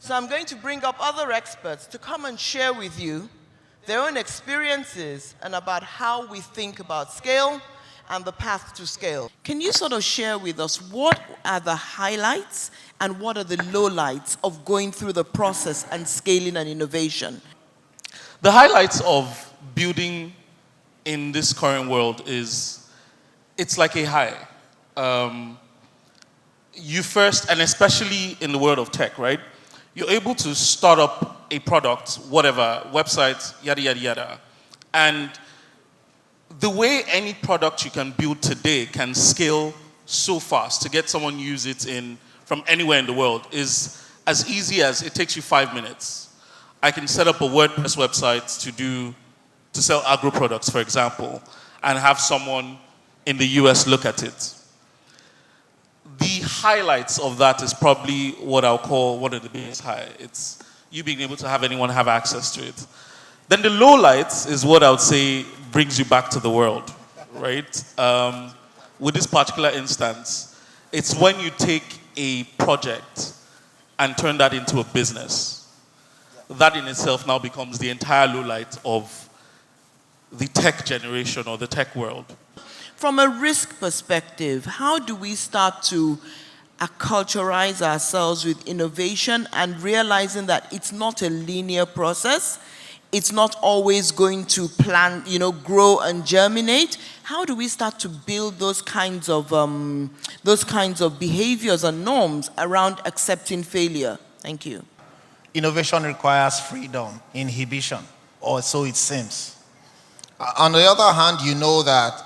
So I'm going to bring up other experts to come and share with you their own experiences and about how we think about scale and the path to scale. Can you sort of share with us what are the highlights and what are the lowlights of going through the process and scaling an innovation? The highlights of building in this current world is, it's like a high. You first, and especially in the world of tech, right? You're able to start up a product, whatever, website, yada, yada, yada. And the way any product you can build today can scale so fast to get someone use it from anywhere in the world is as easy as it takes you 5 minutes. I can set up a WordPress website to sell agro products, for example, and have someone in the US look at it. The highlights of that is probably what I'll call one of the biggest high. It's you being able to have anyone have access to it. Then the lowlights is what I would say brings you back to the world, right? With this particular instance, it's when you take a project and turn that into a business. That in itself now becomes the entire lowlight of the tech generation or the tech world. From a risk perspective, how do we start to acculturize ourselves with innovation and realizing that it's not a linear process? It's not always going to grow and germinate. How do we start to build those kinds of behaviors and norms around accepting failure? Thank you. Innovation requires freedom, inhibition, or so it seems. On the other hand, you know that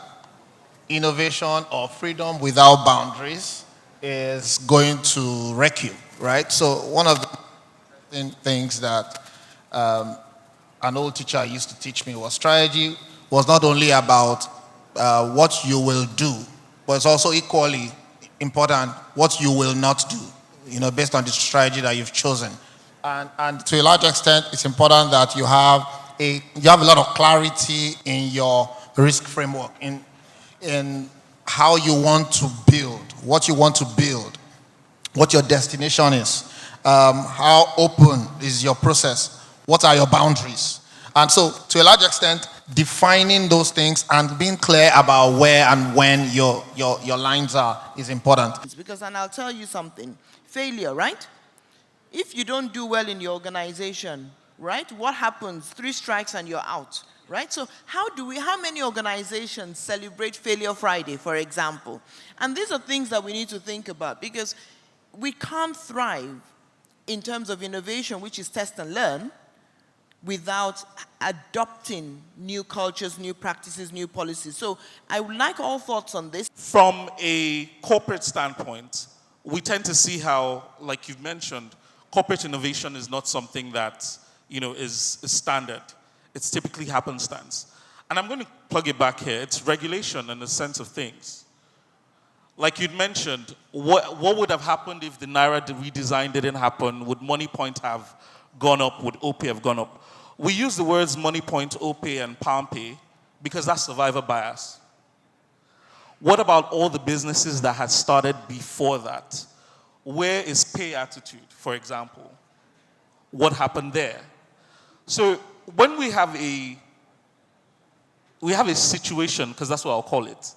innovation or freedom without boundaries is going to wreck you, right? So one of the things that an old teacher used to teach me was strategy was not only about what you will do, but it's also equally important what you will not do, based on the strategy that you've chosen. And to a large extent, it's important that you have a lot of clarity in your risk framework, in how you want to build, what you want to build, what your destination is, how open is your process, what are your boundaries. And so, to a large extent, defining those things and being clear about where and when your lines are is important. Because, and I'll tell you something, failure, right? If you don't do well in your organization, right, what happens? 3 strikes and you're out. Right? So how many organizations celebrate Failure Friday, for example? And these are things that we need to think about because we can't thrive in terms of innovation, which is test and learn, without adopting new cultures, new practices, new policies. So I would like all thoughts on this. From a corporate standpoint, we tend to see how, like you've mentioned, corporate innovation is not something that is standard. It's typically happenstance. And I'm going to plug it back here. It's regulation and the sense of things. Like you'd mentioned, what would have happened if the Naira redesign didn't happen? Would Money Point have gone up? Would OPay have gone up? We use the words Money Point, OPay, and PalmPay because that's survivor bias. What about all the businesses that had started before that? Where is pay attitude, for example? What happened there? So when we have a situation, because that's what I'll call it,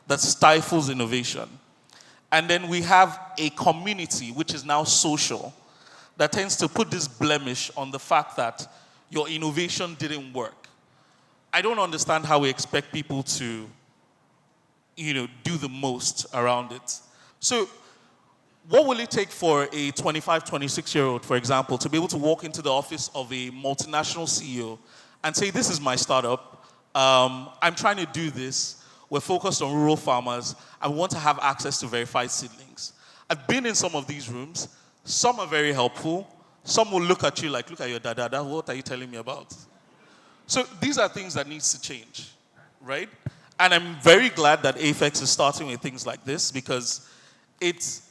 that stifles innovation, and then we have a community which is now social that tends to put this blemish on the fact that your innovation didn't work. I don't understand how we expect people to, do the most around it. So what will it take for a 25, 26-year-old, for example, to be able to walk into the office of a multinational CEO and say, this is my startup, I'm trying to do this, we're focused on rural farmers, I want to have access to verified seedlings. I've been in some of these rooms, some are very helpful, some will look at you like, look at your dada, what are you telling me about? So these are things that needs to change, right? And I'm very glad that AFEX is starting with things like this because it's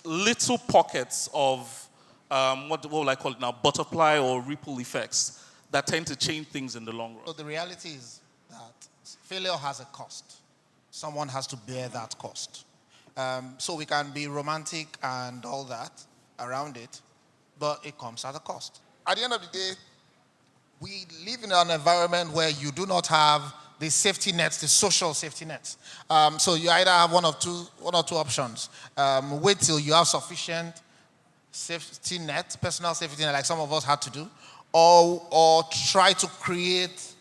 little pockets of, what will I call it now, butterfly or ripple effects that tend to change things in the long run. So the reality is that failure has a cost. Someone has to bear that cost. So we can be romantic and all that around it, but it comes at a cost. At the end of the day, we live in an environment where you do not have the safety nets, the social safety nets. So you either have one or two options. Wait till you have sufficient safety net, personal safety net, like some of us had to do, or try to create